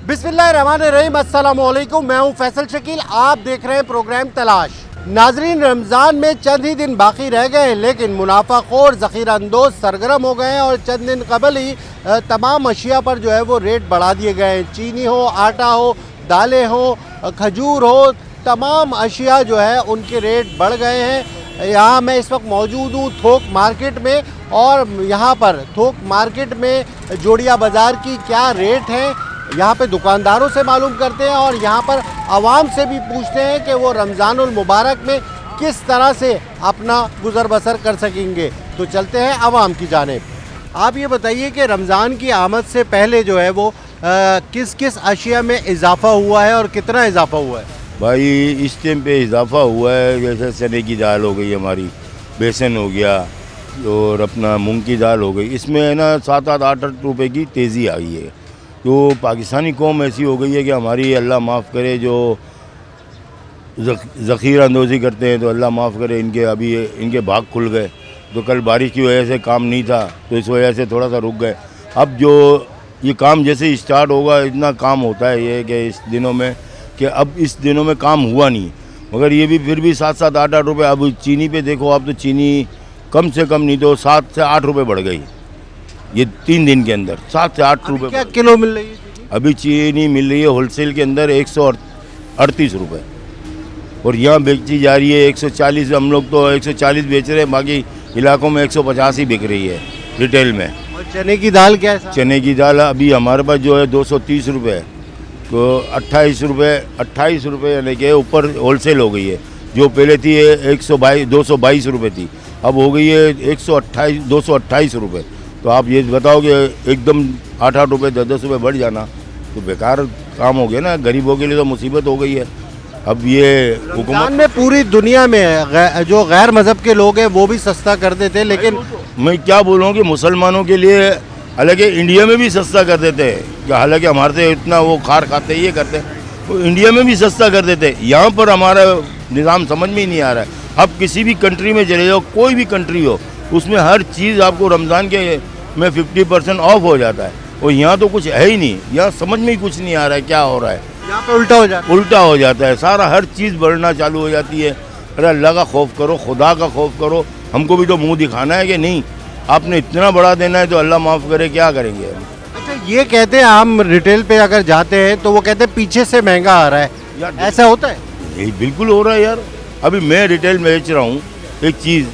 बिस्मिल्लाहिर्रहमानिर्रहीम, अस्सलाम वालेकुम। मैं हूं फैसल शकील, आप देख रहे हैं प्रोग्राम तलाश। नाजरीन, रमज़ान में चंद ही दिन बाकी रह गए, लेकिन मुनाफाखोर ज़ख़ीरा अंदोज सरगर्म हो गए हैं और चंद दिन कबल ही तमाम अशिया पर जो है वो रेट बढ़ा दिए गए हैं। चीनी हो, आटा हो, दालें हो, खजूर हो, तमाम अशिया जो है उनके रेट बढ़ गए हैं। यहाँ मैं इस वक्त मौजूद हूँ थोक मार्केट में, और यहाँ पर थोक मार्केट में जोड़िया बाज़ार की क्या रेट है यहाँ पे दुकानदारों से मालूम करते हैं, और यहाँ पर आवाम से भी पूछते हैं कि वो रमज़ानुल मुबारक में किस तरह से अपना गुज़र बसर कर सकेंगे। तो चलते हैं आवाम की जानिब। आप ये बताइए कि रमज़ान की आमद से पहले जो है वो किस किस अशिया में इजाफ़ा हुआ है और कितना इजाफ़ा हुआ है? भाई इस टाइम पे इजाफ़ा हुआ है, जैसे चने की दाल हो गई हमारी, बेसन हो गया और अपना मूंग की दाल हो गई, इसमें है ना 7-8 रुपए की तेज़ी आई है। तो पाकिस्तानी कौम ऐसी हो गई है कि हमारी, अल्लाह माफ़ करे, जो ज़ख़ीरा अंदोज़ी करते हैं तो अल्लाह माफ़ करे, इनके भाग खुल गए। तो कल बारिश की वजह से काम नहीं था तो इस वजह से थोड़ा सा रुक गए। अब जो ये काम जैसे स्टार्ट होगा, इतना काम होता है ये कि इस दिनों में, कि अब इस दिनों में काम हुआ नहीं, मगर ये भी फिर भी 7-8 रुपये। अब चीनी पे देखो आप, तो चीनी कम से कम नहीं तो 7 से 8 रुपये बढ़ गई ये 3 दिन के अंदर। 7 से 8 रुपये क्या किलो मिल रही है? अभी चीनी मिल रही है होलसेल के अंदर 138 रुपये, और यहाँ बेची जा रही है 140। हम लोग तो 140 बेच रहे हैं, बाकी इलाकों में 150 ही बिक रही है रिटेल में। और चने की दाल क्या है? चने की दाल अभी हमारे पास जो है 230 रुपये है, तो 28 रुपये यानी कि ऊपर होलसेल हो गई है। जो पहले थी 222 रुपये थी, अब हो गई है 228 रुपये। तो आप ये बताओ कि एकदम 8-8 रुपये 10-10 रुपये बढ़ जाना तो बेकार काम हो गया ना, गरीबों के लिए तो मुसीबत हो गई है। अब ये रमज़ान में पूरी दुनिया में जो गैर मज़हब के लोग हैं वो भी सस्ता कर देते हैं, लेकिन मैं क्या बोलूँ कि मुसलमानों के लिए, हालांकि इंडिया में भी सस्ता कर देते हैं, हालांकि हमारे से इतना वो खार खाते ये करते, वो इंडिया में भी सस्ता कर देते हैं। यहाँ पर हमारा निज़ाम समझ में ही नहीं आ रहा है। अब किसी भी कंट्री में चले जाओ, कोई भी कंट्री हो, उसमें हर चीज़ आपको रमज़ान के में 50% ऑफ हो जाता है, और यहाँ तो कुछ है ही नहीं। यहाँ समझ में ही कुछ नहीं आ रहा है क्या हो रहा है। यहाँ पे उल्टा हो जाता है सारा, हर चीज़ बढ़ना चालू हो जाती है। अरे अल्लाह का खौफ करो, खुदा का खौफ करो, हमको भी तो मुंह दिखाना है कि नहीं, आपने इतना बढ़ा देना है तो अल्लाह माफ़ करे, क्या करेंगे हम। अच्छा, ये कहते हैं हम रिटेल पे अगर जाते हैं तो वो कहते हैं पीछे से महंगा आ रहा है, ऐसा होता है? यही बिल्कुल हो रहा है यार। अभी मैं रिटेल में बेच रहा हूँ एक चीज़,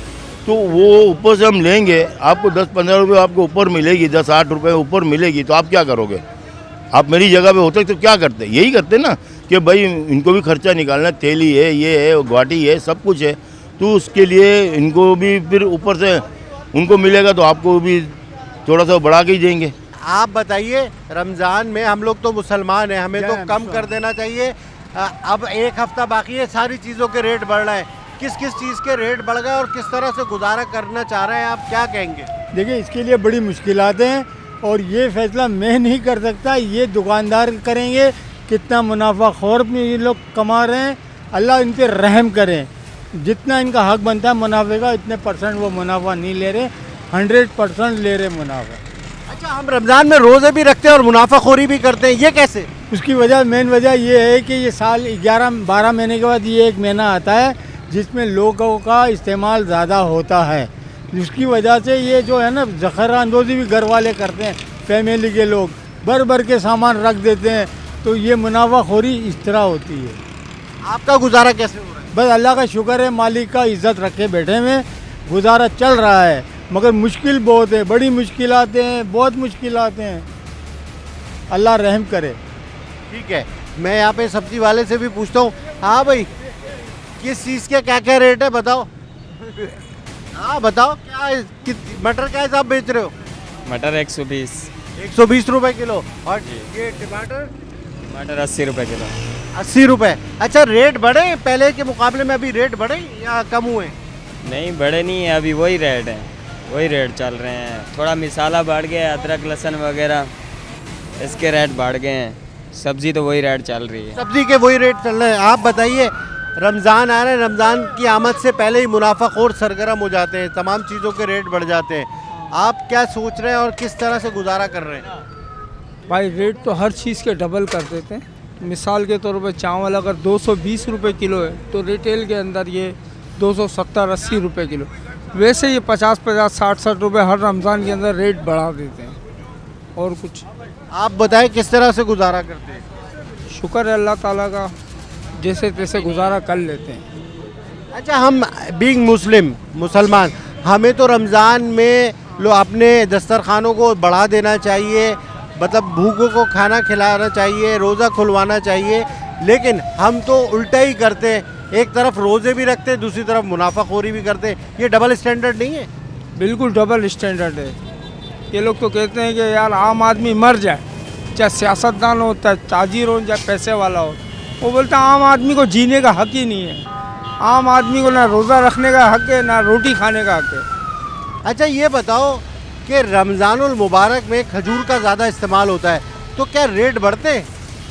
तो वो ऊपर से हम लेंगे, आपको 10-15 रुपये आपको ऊपर मिलेगी, 10-8 रुपये ऊपर मिलेगी, तो आप क्या करोगे? आप मेरी जगह पे होते तो क्या करते? यही करते ना कि भाई इनको भी खर्चा निकालना, तेली है, ये है, घाटी है, सब कुछ है, तो उसके लिए इनको भी फिर ऊपर से उनको मिलेगा तो आपको भी थोड़ा सा बढ़ा के ही देंगे। आप बताइए, रमज़ान में हम लोग तो मुसलमान हैं, हमें तो कम कर देना चाहिए। अब एक हफ्ता बाकी है, सारी चीज़ों के रेट बढ़ रहे हैं। किस किस चीज़ के रेट बढ़ गए और किस तरह से गुजारा करना चाह रहे हैं, आप क्या कहेंगे? देखिए, इसके लिए बड़ी मुश्किलात हैं, और ये फैसला मैं नहीं कर सकता, ये दुकानदार करेंगे। कितना मुनाफाखोर में ये लोग कमा रहे हैं, अल्लाह इन पर रहम करें। जितना इनका हक बनता है मुनाफे का, इतने % वो मुनाफा नहीं ले रहे, 100% ले रहे मुनाफा। अच्छा, हम रमज़ान में रोज़े भी रखते हैं और मुनाफाखोरी भी करते हैं, ये कैसे? उसकी वजह, मेन वजह ये है कि ये साल 11-12 महीने के बाद ये एक महीना आता है जिसमें लोगों का इस्तेमाल ज़्यादा होता है, जिसकी वजह से ये जो है ना ज़ख़ीरा अंदोज़ी भी घर वाले करते हैं, फैमिली के लोग भर के सामान रख देते हैं, तो ये मुनाफाखोरी इस तरह होती है। आपका गुजारा कैसे हो रहा है? बस अल्लाह का शुक्र है, मालिक का इज़्ज़त रखे बैठे में गुजारा चल रहा है, मगर मुश्किल बहुत है, बड़ी मुश्किलात हैं, बहुत मुश्किलात हैं, अल्लाह रहम करे। ठीक है, मैं यहाँ पे सब्जी वाले से भी पूछता हूँ। हाँ भाई, किस चीज़ के क्या क्या रेट है बताओ? हाँ बताओ, मटर क्या हिसाब बेच रहे हो? मटर 120 रुपए किलो। और ये टमाटर? टमाटर 80 रुपये किलो। 80 रुपये। अच्छा, रेट बढ़े पहले के मुकाबले में? अभी रेट बढ़े या कम हुए? नहीं, बढ़े नहीं है, अभी वही रेट है, वही रेट चल रहे हैं। थोड़ा मिसाला बढ़ गया, अदरक लहसुन वगैरह इसके रेट बढ़ गए हैं, सब्ज़ी तो वही रेट चल रही है। सब्ज़ी के वही रेट चल रहे हैं। आप बताइए, रमज़ान आ रहा है, रमज़ान की आमद से पहले ही मुनाफाखोर सरगर्म हो जाते हैं, तमाम चीज़ों के रेट बढ़ जाते हैं। आप क्या सोच रहे हैं और किस तरह से गुजारा कर रहे हैं? भाई रेट तो हर चीज़ के डबल कर देते हैं। मिसाल के तौर पर चावल अगर 220 रुपये किलो है तो रिटेल के अंदर ये 270-80 रुपये किलो। वैसे ये 50-50, 60-60 रुपये हर रमज़ान के अंदर रेट बढ़ा देते हैं। और कुछ आप बताएं किस तरह से गुजारा करते हैं? शुक्र है अल्लाह ताला का, जैसे तैसे गुजारा कर लेते हैं। अच्छा, हम बीइंग मुसलमान, हमें तो रमज़ान में लो अपने दस्तरखानों को बढ़ा देना चाहिए, मतलब भूखों को खाना खिलाना चाहिए, रोज़ा खुलवाना चाहिए, लेकिन हम तो उल्टा ही करते हैं। एक तरफ रोज़े भी रखते हैं, दूसरी तरफ मुनाफाखोरी भी करते हैं। ये डबल स्टैंडर्ड नहीं है? बिल्कुल डबल स्टैंडर्ड है। ये लोग तो कहते हैं कि यार आम आदमी मर जाए, चाहे सियासतदान हो, चाहे ताजिर हो, चाहे पैसे वाला हो, वो बोलता है आम आदमी को जीने का हक ही नहीं है। आम आदमी को ना रोज़ा रखने का हक है, ना रोटी खाने का हक है। अच्छा, ये बताओ कि रमज़ानुल मुबारक में खजूर का ज़्यादा इस्तेमाल होता है, तो क्या रेट बढ़ते हैं?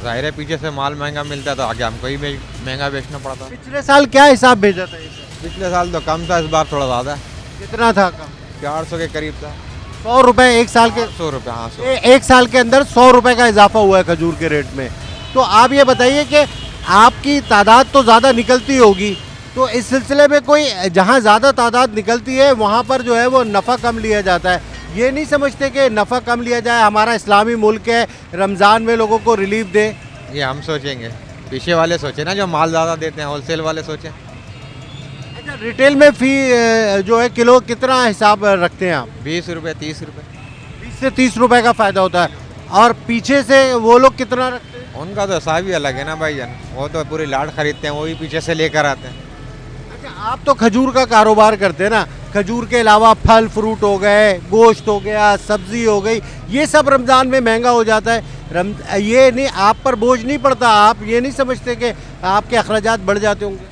ज़ाहिर है पीछे से माल महंगा मिलता है तो आगे हमको ही महंगा बेचना पड़ता है। पिछले साल क्या हिसाब भेजा था? पिछले साल तो कम था, इस बार थोड़ा ज़्यादा है। कितना था कम? 400 के करीब था। 100 रुपये एक साल के? 100 रुपये, हाँ 100। एक साल के अंदर 100 रुपये का इजाफा हुआ है खजूर के रेट में। तो आप ये बताइए कि आपकी तादाद तो ज़्यादा निकलती होगी, तो इस सिलसिले में कोई जहाँ ज़्यादा तादाद निकलती है वहाँ पर जो है वो नफ़ा कम लिया जाता है। ये नहीं समझते कि नफ़ा कम लिया जाए, हमारा इस्लामी मुल्क है, रमज़ान में लोगों को रिलीफ दे? ये हम सोचेंगे, पीछे वाले सोचे ना, जो माल ज़्यादा देते हैं होलसेल वाले सोचें। अच्छा, रिटेल में फ़ी जो है किलो कितना हिसाब रखते हैं आप? 20 रुपये, 30 रुपये। 20 से 30 रुपए का फ़ायदा होता है। और पीछे से वो लोग कितना रखते हैं? उनका तो हिसाब ही अलग है ना भाईजान, वो तो पूरी लाट खरीदते हैं, वही पीछे से लेकर आते हैं। अच्छा, आप तो खजूर का कारोबार करते हैं ना, खजूर के अलावा फल फ्रूट हो गए, गोश्त हो गया, सब्जी हो गई, ये सब रमज़ान में महंगा हो जाता है। ये नहीं, आप पर बोझ नहीं पड़ता? आप ये नहीं समझते कि आपके अखराजात बढ़ जाते होंगे?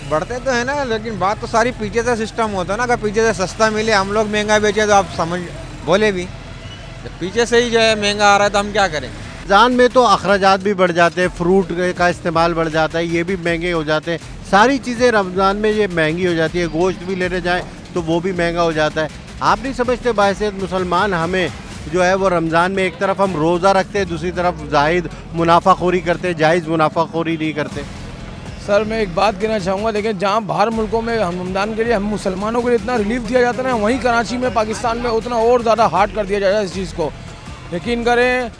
बढ़ते तो है ना, लेकिन बात तो सारी पीछे से सिस्टम होता है ना, अगर पीछे से सस्ता मिले, हम लोग महंगा बेचे तो आप समझ बोले भी, जब पीछे से ही जो है महंगा आ रहा है तो हम क्या करें। रमज़ान में तो अखराजात भी बढ़ जाते हैं, फ्रूट का इस्तेमाल बढ़ जाता है, ये भी महंगे हो जाते हैं, सारी चीज़ें रमज़ान में ये महंगी हो जाती है। गोश्त भी लेने जाएँ तो वो भी महंगा हो जाता है। आप नहीं समझते बाहैसियत मुसलमान हमें जो है वो रमज़ान में एक तरफ हम रोज़ा रखते हैं, दूसरी तरफ जायज़ मुनाफाखोरी करते हैं, जायज़ मुनाफाखोरी नहीं करते? सर मैं एक बात कहना चाहूँगा, देखिए जहाँ बाहर मुल्कों में हम रमज़ान के लिए हम मुसलमानों के लिए इतना रिलीफ दिया जाता है ना, वहीं कराची में पाकिस्तान में उतना और ज़्यादा हार्ड कर दिया जाएगा इस चीज़ को। यकीन करें,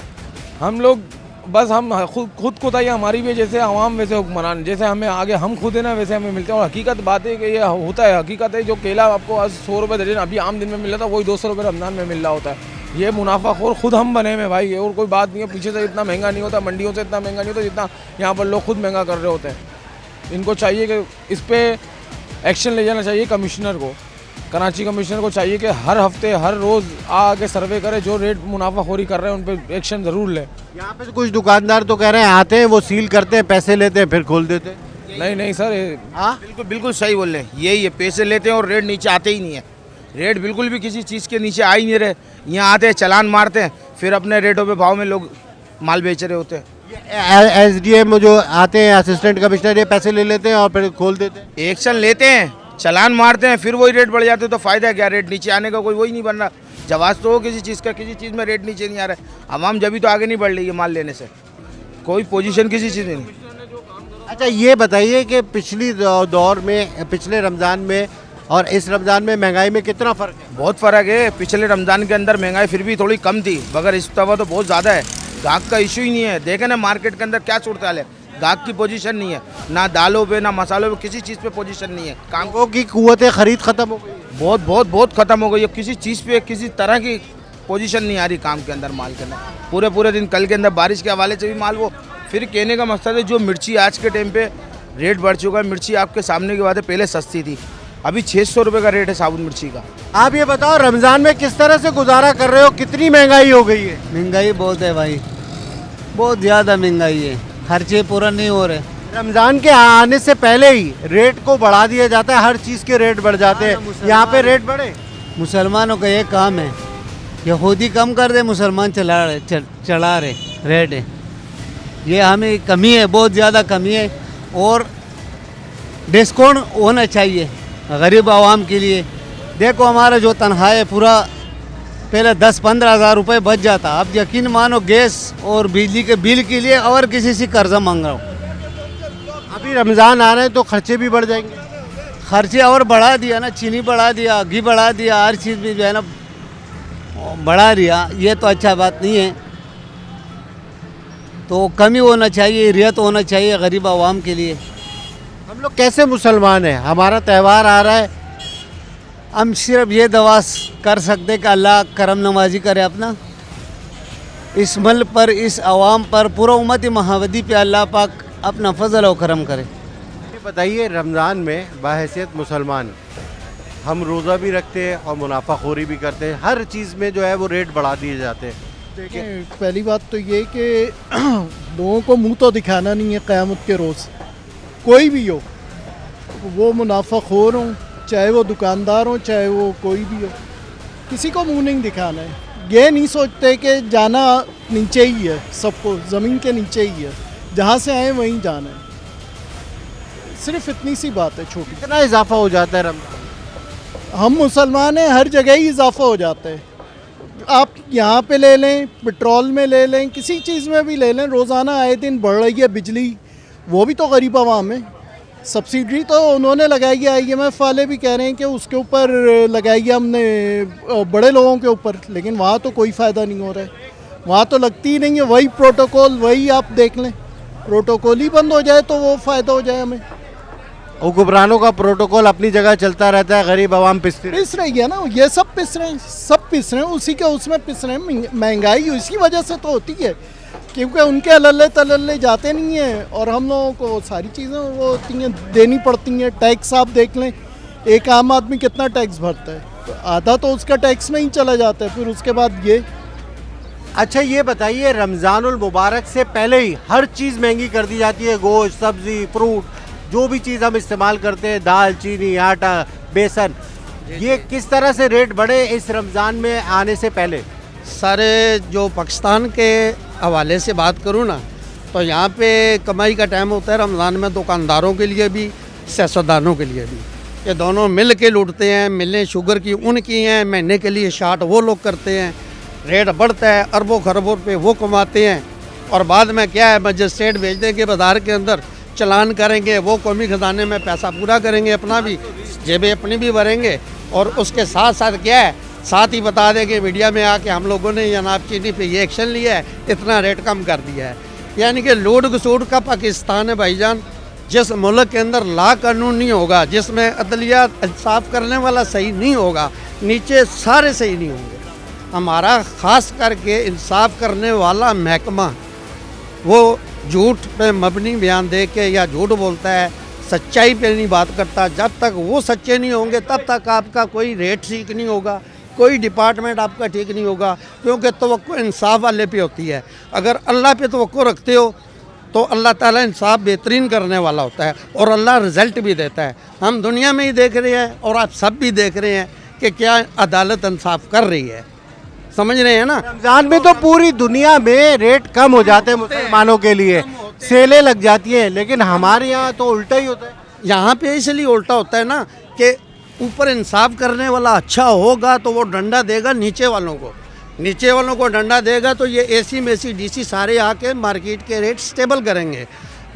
हम लोग बस हम खुद को था, हमारी भी जैसे आवाम वैसे हुक्मरान, जैसे हमें आगे हम खुद है ना वैसे हमें मिलते हैं। और हकीकत बात है कि ये होता है, हकीकत है, जो केला आपको आज 100 रुपये दर्जन अभी आम दिन में मिल रहा था, वही 200 रुपये रमज़ान में मिल रहा होता है। ये मुनाफाखोर खुद हम बने में भाई, और कोई बात नहीं है। पीछे से इतना महंगा नहीं होता, मंडियों से इतना महंगा नहीं होता जितना यहाँ पर लोग खुद महंगा कर रहे होते हैं। इनको चाहिए कि इस पर एक्शन ले जाना चाहिए। कमिश्नर को, कराची कमिश्नर को चाहिए कि हर हफ्ते हर रोज़ आके सर्वे करे, जो रेट मुनाफाखोरी कर रहे हैं उन पर एक्शन ज़रूर ले। यहाँ पे तो कुछ दुकानदार तो कह रहे हैं आते हैं, वो सील करते हैं, पैसे लेते हैं, फिर खोल देते हैं। नहीं सर, हाँ बिल्कुल बिल्कुल सही बोल रहे हैं, यही है, पैसे लेते हैं और रेट नीचे आते ही नहीं है। रेट बिल्कुल भी किसी चीज़ के नीचे आ ही नहीं रहे। यहाँ आते हैं, चालान मारते हैं, फिर अपने रेटों पे भाव में लोग माल बेच रहे होते हैं। SDM जो आते हैं, असिस्टेंट कमिश्नर, ये पैसे ले लेते हैं और फिर खोल देते हैं। एक्शन लेते हैं, चालान मारते हैं, फिर वही रेट बढ़ जाते हैं, तो फ़ायदा क्या? रेट नीचे आने का कोई वही नहीं बन रहा। जवाब तो हो किसी चीज़ का, किसी चीज़ में रेट नीचे नहीं आ रहा है। आवाम जब भी तो आगे नहीं बढ़ रही है माल लेने से, कोई पोजीशन किसी चीज़ में नहीं। अच्छा, ये बताइए कि पिछली दौर में, पिछले रमज़ान में और इस रमज़ान में महंगाई में कितना फ़र्क है? बहुत फ़र्क है। पिछले रमज़ान के अंदर महंगाई फिर भी थोड़ी कम थी, मगर इस दफ़ा तो बहुत ज़्यादा है। गाहक का इशू ही नहीं है। देखें ना मार्केट के अंदर क्या सूरत हाल है, गाहक की पोजीशन नहीं है, ना दालों पे ना मसालों पे, किसी चीज़ पे पोजीशन नहीं है। कामों की कुव्वत खरीद ख़त्म हो गई है। बहुत बहुत बहुत ख़त्म हो गई है। किसी चीज़ पे किसी तरह की पोजीशन नहीं आ रही काम के अंदर, माल के अंदर। पूरे दिन कल के अंदर बारिश के हवाले से भी माल, वो फिर कहने का मकसद है, जो मिर्ची आज के टाइम पे रेट बढ़ चुका है। मिर्ची आपके सामने की बात है, पहले सस्ती थी, अभी 600 रुपये का रेट है साबुत मिर्ची का। आप ये बताओ, रमज़ान में किस तरह से गुजारा कर रहे हो? कितनी महंगाई हो गई है? महंगाई बहुत है भाई, बहुत ज़्यादा महंगाई है, खर्चे पूरा नहीं हो रहे। रमज़ान के आने से पहले ही रेट को बढ़ा दिया जाता है, हर चीज़ के रेट बढ़ जाते हैं। यहाँ पे रेट बढ़े? मुसलमानों का ये काम है, यहूदी कम कर दे, मुसलमान चढ़ा रहे रेट है। ये हमें कमी है, बहुत ज़्यादा कमी है, और डिस्काउंट होना चाहिए गरीब आवाम के लिए। देखो हमारा जो तनख्वाह है पूरा पहले 10-15 हज़ार रुपये बच जाता, अब यकीन मानो गैस और बिजली के बिल के लिए और किसी से कर्जा मांग रहा हूँ। अभी रमज़ान आ रहे हैं तो खर्चे भी बढ़ जाएंगे। खर्चे और बढ़ा दिया ना, चीनी बढ़ा दिया, घी बढ़ा दिया, हर चीज़ भी जो है ना बढ़ा दिया। ये तो अच्छा बात नहीं है, तो कमी होना चाहिए, रियायत होना चाहिए गरीब आवाम के लिए। हम लोग कैसे मुसलमान हैं, हमारा त्यौहार आ रहा है, हम सिर्फ ये दुआ कर सकते कि अल्लाह करम नवाजी करे अपना इस मुल्क पर, इस आवाम पर, पूरा उम्मत महावदी पे अल्लाह पाक अपना फजल और करम करे। ये बताइए, रमज़ान में बाहैसियत मुसलमान हम रोज़ा भी रखते हैं और मुनाफाखोरी भी करते हैं, हर चीज़ में जो है वो रेट बढ़ा दिए जाते हैं। देखिए, पहली बात तो ये कि लोगों को मुंह तो दिखाना नहीं है क़यामत के रोज़, कोई भी हो, वो मुनाफाखोर हो, चाहे वो दुकानदार हो, चाहे वो कोई भी हो, किसी को मुंह नहीं दिखाना है। ये नहीं सोचते कि जाना नीचे ही है, सबको ज़मीन के नीचे ही है, जहाँ से आए वहीं जाना है, सिर्फ इतनी सी बात है छोटी। कितना इजाफा हो जाता है रमज़ान? हम मुसलमान हैं, हर जगह ही इजाफा हो जाता है। आप यहाँ पे ले लें, पेट्रोल में ले लें, किसी चीज़ में भी ले लें, रोज़ाना आए दिन बढ़ रही है बिजली, वो भी तो गरीब आवाम है। सब्सिडी तो उन्होंने लगाई है, IMF वाले भी कह रहे हैं कि उसके ऊपर लगाई है हमने बड़े लोगों के ऊपर, लेकिन वहाँ तो कोई फ़ायदा नहीं हो रहा है, वहाँ तो लगती ही नहीं है। वही प्रोटोकॉल, वही आप देख लें, प्रोटोकॉल ही बंद हो जाए तो वो फ़ायदा हो जाए हमें। हुक्मरानों का प्रोटोकॉल अपनी जगह चलता रहता है, गरीब आवाम पिस रही है ना, ये सब पिस रहे हैं, सब पिस रहे हैं, उसी के उसमें पिस रहे हैं। महंगाई इसी वजह से तो होती है, क्योंकि उनके अल्ले तल्ले जाते नहीं हैं और हम लोगों को सारी चीज़ें वो होती हैं, देनी पड़ती हैं। टैक्स आप देख लें, एक आम आदमी कितना टैक्स भरता है, तो आधा तो उसका टैक्स में ही चला जाता है, फिर उसके बाद ये। अच्छा ये बताइए, रमज़ानुल मुबारक से पहले ही हर चीज़ महंगी कर दी जाती है, गोश्त, सब्ज़ी, फ्रूट, जो भी चीज़ हम इस्तेमाल करते हैं, दाल, चीनी, आटा, बेसन, ये किस तरह से रेट बढ़े इस रमज़ान में आने से पहले? सारे जो पाकिस्तान के हवाले से बात करूँ ना, तो यहाँ पे कमाई का टाइम होता है रमज़ान में, दुकानदारों के लिए भी, सियासतदानों के लिए भी। ये दोनों मिल के लूटते हैं, मिलें शुगर की उनकी हैं, महीने के लिए शार्ट वो लोग करते हैं, रेट बढ़ता है, अरबों खरबों पे वो कमाते हैं, और बाद में क्या है, मजिस्ट्रेट भेज देंगे बाज़ार के अंदर, चलान करेंगे, वो कौमी ख़जाने में पैसा पूरा करेंगे, अपना भी जेबें अपनी भी भरेंगे, और उसके साथ साथ क्या है, साथ ही बता देंगे मीडिया में आके हम लोगों ने जनाब चीनी पे ये एक्शन लिया है, इतना रेट कम कर दिया है। यानी कि लूट घसूट का पाकिस्तान है भाईजान। जिस मुल्क के अंदर ला कानून नहीं होगा, जिसमें अदलिया इंसाफ करने वाला सही नहीं होगा, नीचे सारे सही नहीं होंगे। हमारा ख़ास करके इंसाफ करने वाला महकमा वो झूठ पे मबनी बयान दे के या झूठ बोलता है, सच्चाई पे नहीं बात करता। जब तक वो सच्चे नहीं होंगे तब तक आपका कोई रेट ठीक नहीं होगा, कोई डिपार्टमेंट आपका ठीक नहीं होगा, क्योंकि तवक्को इंसाफ वाले पे होती है। अगर अल्लाह पे तवक्को रखते हो तो अल्लाह ताला इंसाफ बेहतरीन करने वाला होता है और अल्लाह रिज़ल्ट भी देता है। हम दुनिया में ही देख रहे हैं और आप सब भी देख रहे हैं कि क्या अदालत इंसाफ कर रही है, समझ रहे हैं ना। रमज़ान में तो पूरी दुनिया में रेट कम हो जाते हैं मुसलमानों के लिए, सेलें लग जाती हैं, लेकिन हमारे यहाँ तो उल्टा ही होता है। यहाँ पे इसलिए उल्टा होता है ना कि ऊपर इंसाफ करने वाला अच्छा होगा तो वो डंडा देगा नीचे वालों को, नीचे वालों को डंडा देगा तो ये AC में DC सारे आके मार्केट के रेट स्टेबल करेंगे,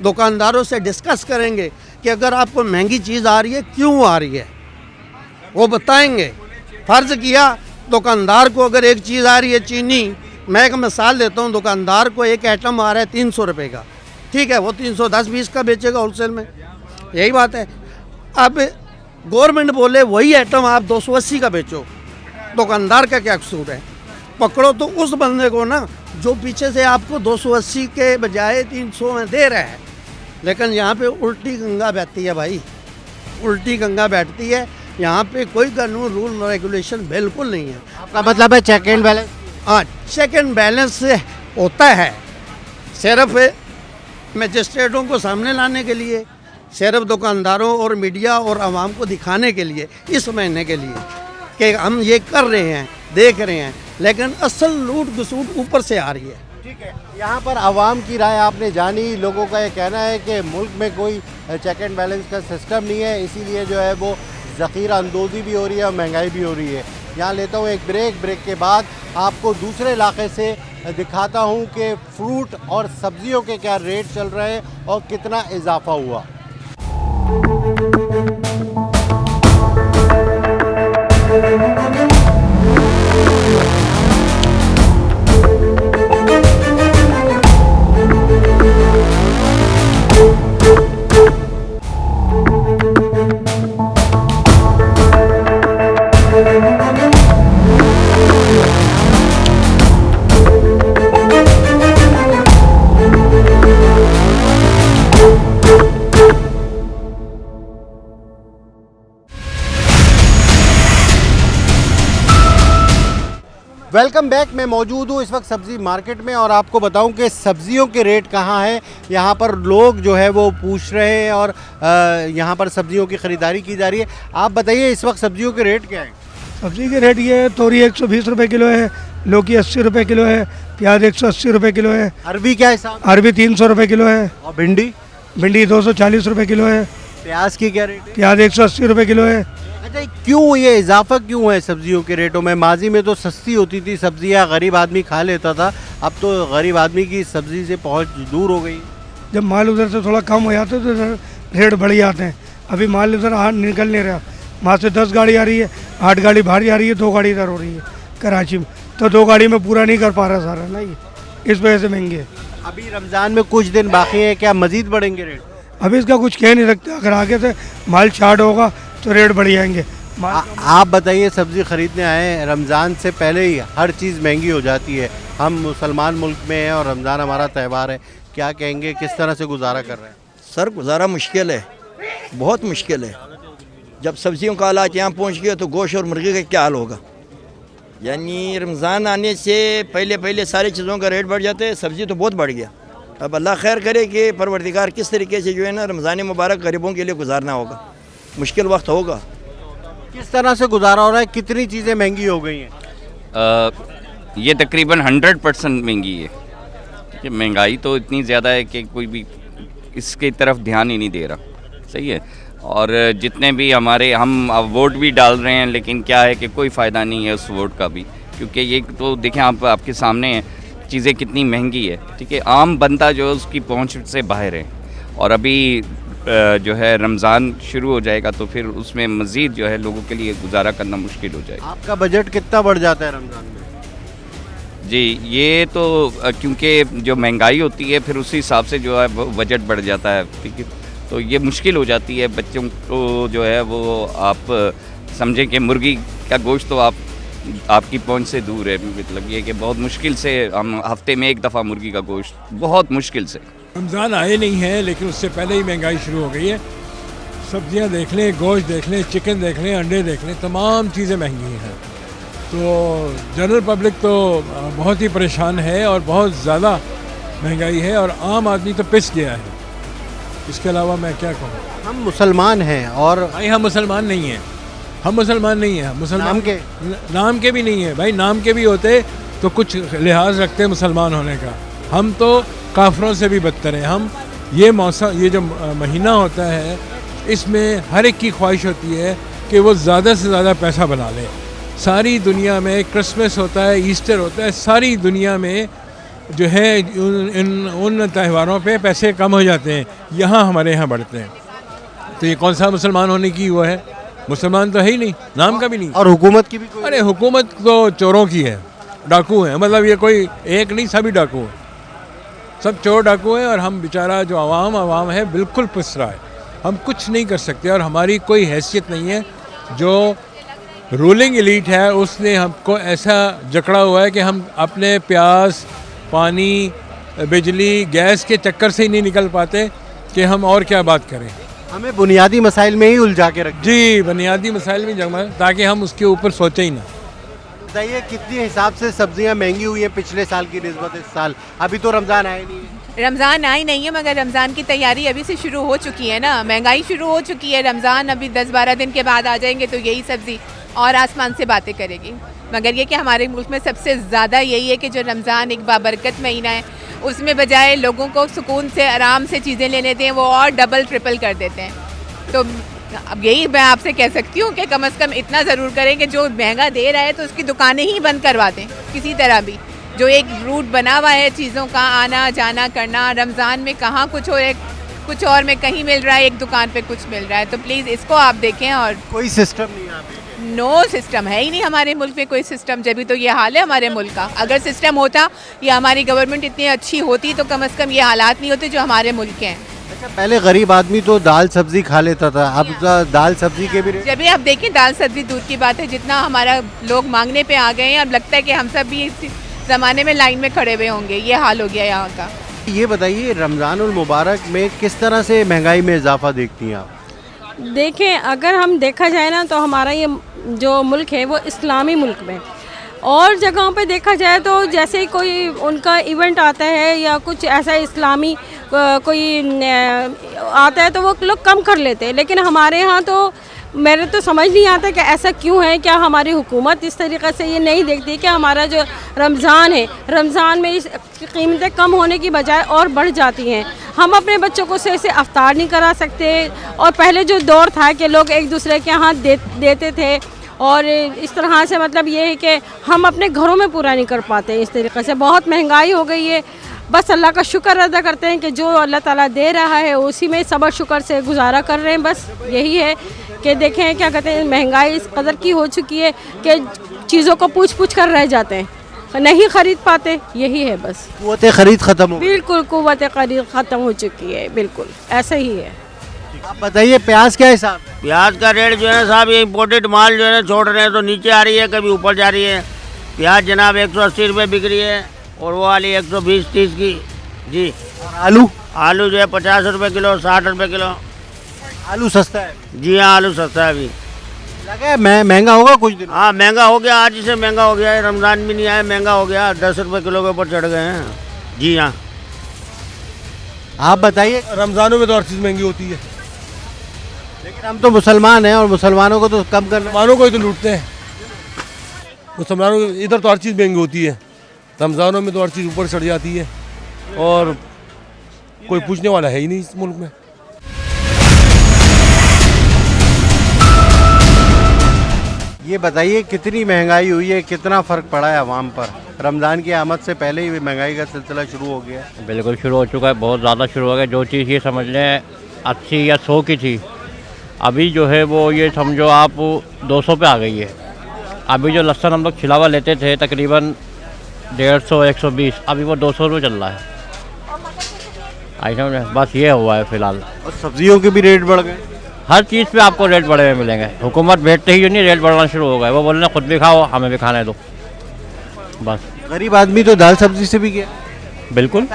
दुकानदारों से डिस्कस करेंगे कि अगर आपको महंगी चीज़ आ रही है क्यों आ रही है, वो बताएंगे। फ़र्ज़ किया दुकानदार को अगर एक चीज़ आ रही है चीनी, मैं एक मिसाल देता हूँ, दुकानदार को एक आइटम आ रहा है 300 रुपये का, ठीक है, वो 310-20 का बेचेगा होलसेल में, यही बात है। अब गवर्नमेंट बोले वही आइटम आप 280 का बेचो, दुकानदार का क्या कसूर है? पकड़ो तो उस बंदे को ना जो पीछे से आपको 280 के बजाय 300 में दे रहा है। लेकिन यहाँ पे उल्टी गंगा बहती है भाई, उल्टी गंगा बैठती है। यहाँ पे कोई कानून रूल रेगुलेशन बिल्कुल नहीं है। आपका मतलब है चेक एंड बैलेंस? हाँ, चेक एंड बैलेंस होता है सिर्फ मजिस्ट्रेटों को सामने लाने के लिए, सिर्फ दुकानदारों और मीडिया और आवाम को दिखाने के लिए, इस महीने के लिए कि हम ये कर रहे हैं, देख रहे हैं, लेकिन असल लूट घसूट ऊपर से आ रही है। ठीक है, यहाँ पर आवाम की राय आपने जानी। लोगों का ये कहना है कि मुल्क में कोई चेक एंड बैलेंस का सिस्टम नहीं है, इसीलिए जो है वो ज़ख़ीरा अंदोज़ी भी हो रही है और महंगाई भी हो रही है। यहाँ लेता हूँ एक ब्रेक के बाद आपको दूसरे इलाके से दिखाता हूँ कि फ्रूट और सब्जियों के क्या रेट चल रहे हैं और कितना इजाफा हुआ। Welcome back. मैं मौजूद हूँ इस वक्त सब्ज़ी मार्केट में और आपको बताऊं कि सब्ज़ियों के रेट कहाँ हैं। यहाँ पर लोग जो है वो पूछ रहे हैं और यहाँ पर सब्ज़ियों की ख़रीदारी की जा रही है। आप बताइए इस वक्त सब्ज़ियों के रेट क्या हैं? सब्जी के रेट ये है, तोरी 120 रुपये किलो है, लौकी 80 रुपये किलो है, प्याज 180 रुपये किलो है, अरबी क्या हिसाब? अरबी 300 रुपये किलो है, और भिंडी? भिंडी 240 रुपये किलो है, प्याज की क्या रेट है? प्याज 180 रुपये किलो है। अच्छा, क्यों ये इजाफा क्यों है सब्जियों के रेटों में? माजी में तो सस्ती होती थी सब्जियां, गरीब आदमी खा लेता था, अब तो गरीब आदमी की सब्जी से पहुंच दूर हो गई। जब माल उधर से थोड़ा कम हो जाता है तो इधर रेट बढ़ जाते हैं। अभी माल इधर निकल नहीं रहा, वहाँ से 10 गाड़ी आ रही है, 8 गाड़ी बाहर जा रही है, 2 गाड़ी इधर हो रही है कराची में, तो 2 गाड़ी में पूरा नहीं कर पा रहा सारा ना, ये इस वजह से महंगे है। अभी रमज़ान में कुछ दिन बाकी हैं, क्या मज़ीद बढ़ेंगे रेट? अभी इसका कुछ कह नहीं सकते, अगर आगे से माल स्टार्ट होगा तो रेट बढ़ जाएंगे। आप बताइए, सब्ज़ी ख़रीदने आए हैं, रमज़ान से पहले ही हर चीज़ महंगी हो जाती है। हम मुसलमान मुल्क में हैं और रमज़ान हमारा त्यौहार है, क्या कहेंगे, किस तरह से गुजारा कर रहे हैं? सर गुजारा मुश्किल है, बहुत मुश्किल है। जब सब्जियों का हालात यहाँ पहुँच गया तो गोश्त और मुर्गी का क्या हाल होगा। यानी रमज़ान आने से पहले सारी चीज़ों का रेट बढ़ जाते हैं, सब्ज़ी तो बहुत बढ़ गया। अब अल्लाह खैर करे कि परवरदिगार किस तरीके से जो है ना रमज़ान मुबारक गरीबों के लिए गुजारना होगा, मुश्किल वक्त होगा। किस तरह से गुजारा हो रहा है, कितनी चीज़ें महंगी हो गई हैं? ये तकरीबन 100% महंगी है, कि महंगाई तो इतनी ज़्यादा है कि कोई भी इसकी तरफ ध्यान ही नहीं दे रहा। सही है, और जितने भी हम वोट भी डाल रहे हैं, लेकिन क्या है कि कोई फ़ायदा नहीं है उस वोट का भी, क्योंकि ये तो देखें आपके सामने है चीज़ें कितनी महंगी है। ठीक है, आम बंदा जो है उसकी पहुंच से बाहर है, और अभी जो है रमज़ान शुरू हो जाएगा तो फिर उसमें मज़ीद जो है लोगों के लिए गुजारा करना मुश्किल हो जाएगा। आपका बजट कितना बढ़ जाता है रमज़ान में? जी, ये तो क्योंकि जो महंगाई होती है फिर उसी हिसाब से जो है बजट बढ़ जाता है। ठीक है, तो ये मुश्किल हो जाती है बच्चों को जो है वो, आप समझें कि मुर्गी का गोश्त तो आपकी पहुंच से दूर है। मतलब ये कि बहुत मुश्किल से हम हफ्ते में एक दफ़ा मुर्गी का गोश्त, बहुत मुश्किल से। रमज़ान आए नहीं है लेकिन उससे पहले ही महंगाई शुरू हो गई है। सब्जियां देख लें, गोश्त देख लें, चिकन देख लें, अंडे देख लें, तमाम चीज़ें महंगी हैं। तो जनरल पब्लिक तो बहुत ही परेशान है और बहुत ज़्यादा महंगाई है, और आम आदमी तो पिस गया है। इसके अलावा मैं क्या कहूँ। हम मुसलमान हैं और भाई हम मुसलमान नहीं हैं, हम मुसलमान नहीं हैं। मुसलमान नाम के भी नहीं है भाई, नाम के भी होते तो कुछ लिहाज रखते मुसलमान होने का। हम तो काफरों से भी बदतर हैं। हम ये मौसम, ये जो महीना होता है, इसमें हर एक की ख्वाहिश होती है कि वो ज़्यादा से ज़्यादा पैसा बना ले। सारी दुनिया में क्रिसमस होता है, ईस्टर होता है, सारी दुनिया में जो है उन त्योहारों पे पैसे कम हो जाते हैं, यहाँ हमारे यहाँ बढ़ते हैं। तो ये कौन सा मुसलमान होने की वो है? मुसलमान तो है ही नहीं, नाम का भी नहीं। और हुकूमत की भी कोई? अरे हुकूमत तो चोरों की है, डाकू हैं। मतलब ये कोई एक नहीं, सभी डाकू हैं, सब चोर डाकू हैं। और हम बेचारा जो आवाम है बिल्कुल पिस रहा है। हम कुछ नहीं कर सकते और हमारी कोई हैसियत नहीं है। जो रूलिंग एलीट है उसने हमको ऐसा जकड़ा हुआ है कि हम अपने प्यास, पानी, बिजली, गैस के चक्कर से ही नहीं निकल पाते कि हम और क्या बात करें। हमें बुनियादी मसाइल में ही उलझा के रखें। जी, बुनियादी मसाइल में जमा, ताकि हम उसके ऊपर सोचें ही ना। बताइए, कितने हिसाब से सब्जियां महंगी हुई है पिछले साल की निस्बत इस साल? अभी तो रमज़ान आया नहीं है। रमज़ान आई नहीं है, मगर रमज़ान की तैयारी अभी से शुरू हो चुकी है ना। महंगाई शुरू हो चुकी है, रमज़ान अभी 10-12 दिन के बाद आ जाएंगे तो यही सब्ज़ी और आसमान से बातें करेगी। मगर ये कि हमारे मुल्क में सबसे ज़्यादा यही है कि जो रमज़ान एक बाबरकत महीना है, उसमें बजाय लोगों को सुकून से, आराम से चीज़ें लेने दें, वो और डबल ट्रिपल कर देते हैं। तो अब यही मैं आपसे कह सकती हूँ कि कम से कम इतना ज़रूर करें कि जो महंगा दे रहा है तो उसकी दुकानें ही बंद करवा दें किसी तरह भी। जो एक रूट बना हुआ है चीज़ों का आना जाना करना, रमज़ान में कहाँ कुछ हो, कुछ और में कहीं मिल रहा है, एक दुकान पे कुछ मिल रहा है, तो प्लीज़ इसको आप देखें। और कोई सिस्टम नहीं है, नो सिस्टम है ही नहीं हमारे मुल्क में कोई सिस्टम, जब भी तो ये हाल है हमारे मुल्क का। अगर सिस्टम होता या हमारी गवर्नमेंट इतनी अच्छी होती तो कम से कम ये हालात नहीं होते जो हमारे मुल्क के हैं। अच्छा, पहले गरीब आदमी तो दाल सब्जी खा लेता था, अब दाल सब्जी के भी जब भी आप देखें दाल सब्जी दूर की बात है, जितना हमारा लोग मांगने पे आ गए हैं, अब लगता है कि हम सब भी इस ज़माने में लाइन में खड़े हुए होंगे। ये हाल हो गया यहाँ का। ये बताइए, रमज़ानुल मुबारक में किस तरह से महंगाई में इजाफा देखती हैं आप? देखें, अगर हम देखा जाए ना तो हमारा ये जो मुल्क है वो इस्लामी मुल्क में, और जगहों पे देखा जाए तो जैसे ही कोई उनका इवेंट आता है या कुछ ऐसा इस्लामी कोई आता है तो वो लोग कम कर लेते हैं, लेकिन हमारे यहाँ तो मेरे तो समझ नहीं आता कि ऐसा क्यों है। क्या हमारी हुकूमत इस तरीक़े से ये नहीं देखती कि हमारा जो रमज़ान है, रमज़ान में इस कीमतें कम होने की बजाय और बढ़ जाती हैं। हम अपने बच्चों को से अफ्तार नहीं करा सकते, और पहले जो दौर था कि लोग एक दूसरे के हाथ देते थे, और इस तरह से मतलब ये है कि हम अपने घरों में पूरा नहीं कर पाते। इस तरीक़े से बहुत महंगाई हो गई है। बस अल्लाह का शुक्र अदा करते हैं कि जो अल्लाह ताला दे रहा है उसी में सब्र शुक्र से गुजारा कर रहे हैं। बस यही है कि देखें क्या कहते हैं, महंगाई इस कदर की हो चुकी है कि चीज़ों को पूछ कर रह जाते हैं, नहीं ख़रीद पाते। यही है बस, कुव्वत ख़रीद ख़त्म हो, बिल्कुल कुव्वत ख़रीद ख़त्म हो चुकी है, बिल्कुल ऐसा ही है। आप बताइए प्याज क्या हिसाब है? प्याज का रेट जो है साहब, ये इम्पोर्टेड माल जो है छोड़ रहे हैं तो नीचे आ रही है, कभी ऊपर जा रही है। प्याज जनाब 180 रुपये बिक रही है, और वो वाली 120-30 की जी। और आलू? आलू जो है 50 रुपये किलो, 60 रुपये किलो। आलू सस्ता है? जी हाँ, आलू सस्ता है। अभी लगा है महंगा होगा कुछ दिन? हाँ, महंगा हो गया, आज से महंगा हो गया है। रमज़ान भी नहीं आया, महंगा हो गया, 10 रुपये किलो के ऊपर चढ़ गए हैं। जी हाँ। आप बताइए। रमज़ानों में तो हर चीज़ महंगी होती है, लेकिन हम तो मुसलमान हैं और मुसलमानों को तो कम करना, मुसलमानों को ही तो लूटते हैं। मुसलमानों इधर तो हर चीज़ महंगी होती है, रमज़ानों में तो हर चीज़ ऊपर चढ़ जाती है, और कोई पूछने वाला है ही नहीं इस मुल्क में। ये बताइए कितनी महंगाई हुई है, कितना फ़र्क पड़ा है आवाम पर? रमज़ान की आमद से पहले ही महंगाई का सिलसिला शुरू हो गया है। बिल्कुल शुरू हो चुका है, बहुत ज़्यादा शुरू हो गया। जो चीज़ ये समझ लें 80 या 100 की थी, अभी जो है वो ये समझो आप 200 पे आ गई है। अभी जो लहसुन हम लोग छिलावा लेते थे तकरीबन 150-120, अभी वो 200 रुपये चल रहा है। आइटम बस ये हुआ है फ़िलहाल। और सब्जियों के भी रेट बढ़ गए, हर चीज़ पे आपको रेट बढ़े हुए मिलेंगे। हुकूमत बैठते ही नहीं रेट बढ़ना शुरू हो गए, वो बोल रहे हैं खुद भी खाओ, हमें भी खाने दो। बस गरीब आदमी तो दाल सब्जी से भी गया। बिल्कुल,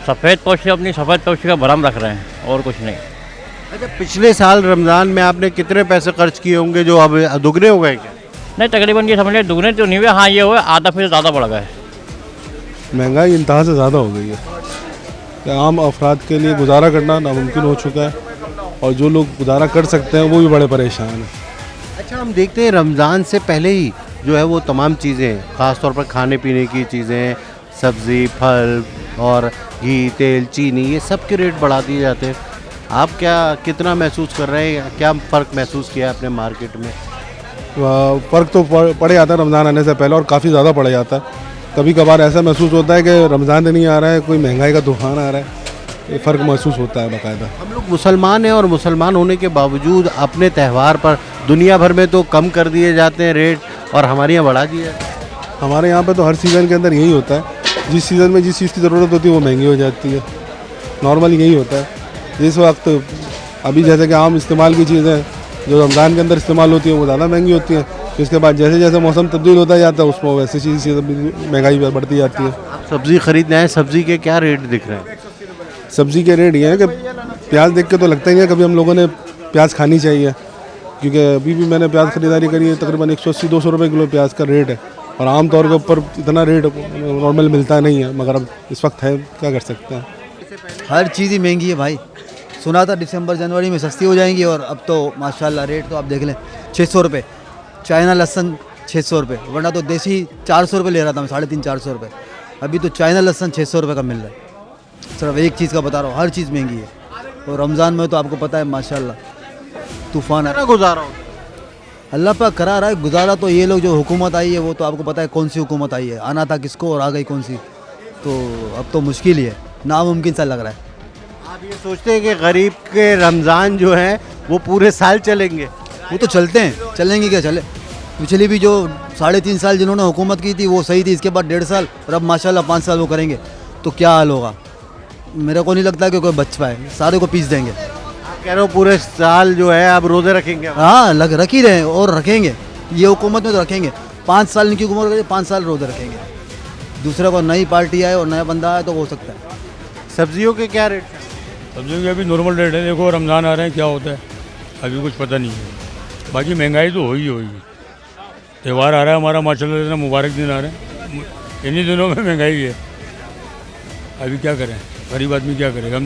सफ़ेद पोशी अपनी सफ़ेद पोशी का भरम रख रहे हैं, और कुछ नहीं। अच्छा, पिछले साल रमज़ान में आपने कितने पैसे खर्च किए होंगे जो अब दुगने हो गए क्या? नहीं, तकरीबन ये समझ लें दुगने तो नहीं हुए, हाँ ये हुए आधा फिर ज़्यादा बढ़ गए। महंगाई इंतहा से ज़्यादा हो गई है कि आम अफराद के लिए गुजारा करना नामुमकिन हो चुका है, और जो लोग गुजारा कर सकते हैं वो भी बड़े परेशान हैं। अच्छा, हम देखते हैं रमज़ान से पहले ही जो है वो तमाम चीज़ें, ख़ास तौर पर खाने पीने की चीज़ें, सब्ज़ी, फल और घी, तेल, चीनी, ये सब के रेट बढ़ा दिए जाते हैं। आप क्या कितना महसूस कर रहे हैं, क्या फ़र्क महसूस किया अपने मार्केट में? फ़र्क तो पड़ जाता है रमज़ान आने से पहले, और काफ़ी ज़्यादा पड़ जाता है। कभी कभार ऐसा महसूस होता है कि रमज़ान नहीं आ रहा है, कोई महंगाई का तूफान आ रहा है, ये फ़र्क महसूस होता है बाकायदा। हम लोग मुसलमान हैं और मुसलमान होने के बावजूद अपने त्यौहार पर दुनिया भर में तो कम कर दिए जाते हैं रेट, और हमारे यहाँ बढ़ा दिया जाता है। हमारे यहाँ पे तो हर सीज़न के अंदर यही होता है, जिस सीज़न में जिस चीज़ की ज़रूरत होती है वो महंगी हो जाती है। नॉर्मली यही होता है। जिस वक्त अभी जैसे कि आम इस्तेमाल की चीज़ें जो रमज़ान के अंदर इस्तेमाल होती हैं वो ज़्यादा महंगी होती हैं, इसके बाद जैसे जैसे मौसम तब्दील होता जाता है उसमें वैसे चीज़ महंगाई बढ़ती जाती है। आप सब्ज़ी खरीदना है, सब्ज़ी के क्या रेट दिख रहे हैं? सब्ज़ी के रेट ये हैं कि प्याज देख के तो लगता ही है कभी हम लोगों ने प्याज खानी चाहिए, क्योंकि अभी भी मैंने प्याज ख़रीदारी करी है, तकरीबन 180-200 रुपये किलो प्याज का रेट है, और आम तौर के ऊपर इतना रेट नॉर्मल मिलता नहीं है, मगर अब इस वक्त है, क्या कर सकते हैं। हर चीज़ ही महंगी है भाई। सुना था दिसंबर जनवरी में सस्ती हो जाएंगी, और अब तो माशाल्लाह रेट तो आप देख लें 600 रुपये। चाइना लहसन 600 रुपये, वरना तो देसी 400 रुपये ले रहा था मैं, 350-400 रुपये। अभी तो चाइना लहसन 600 रुपये का मिल रहा है। सिर्फ एक चीज़ का बता रहा हूँ, हर चीज़ महंगी है। और रमज़ान में तो आपको पता है माशाल्लाह तूफान कैसा गुजारा हो? अल्लाह पाक करा रहा है गुजारा। तो ये लोग जो हुकूमत आई है वो तो आपको पता है कौन सी हुकूमत आई है, आना था किसको और आ गई कौन सी, तो अब तो मुश्किल ही है, नामुमकिन सा लग रहा है। आप ये सोचते हैं कि गरीब के रमज़ान जो है वो पूरे साल चलेंगे? वो तो चलते हैं, चलेंगे क्या चले। पिछली भी जो 3.5 साल जिन्होंने हुकूमत की थी वो सही थी, इसके बाद 1.5 साल और अब माशाल्लाह 5 साल वो करेंगे, तो क्या हाल होगा। मेरे को नहीं लगता कि कोई बच पाए, सारे को पीस देंगे। आप कह रहे हो पूरे साल जो है आप रोज़े रखेंगे? हाँ रख ही रहे हैं और रखेंगे, ये हुकूमत में तो रखेंगे। 5 साल इनकी उम्र, 5 साल रोज़े रखेंगे। दूसरा को नई पार्टी आए और नया बंदा आए तो हो सकता है। सब्जियों के क्या रेट हैं? सब्जियों के अभी नॉर्मल रेट है। देखो रमज़ान आ रहे हैं, क्या होता है अभी कुछ पता नहीं है। बाकी महंगाई तो होगी। त्यौहार आ रहा है हमारा, माशाल्लाह इतना मुबारक दिन आ रहे हैं, इन्हीं दिनों में महंगाई है। अभी क्या करें, गरीब आदमी क्या करेगा।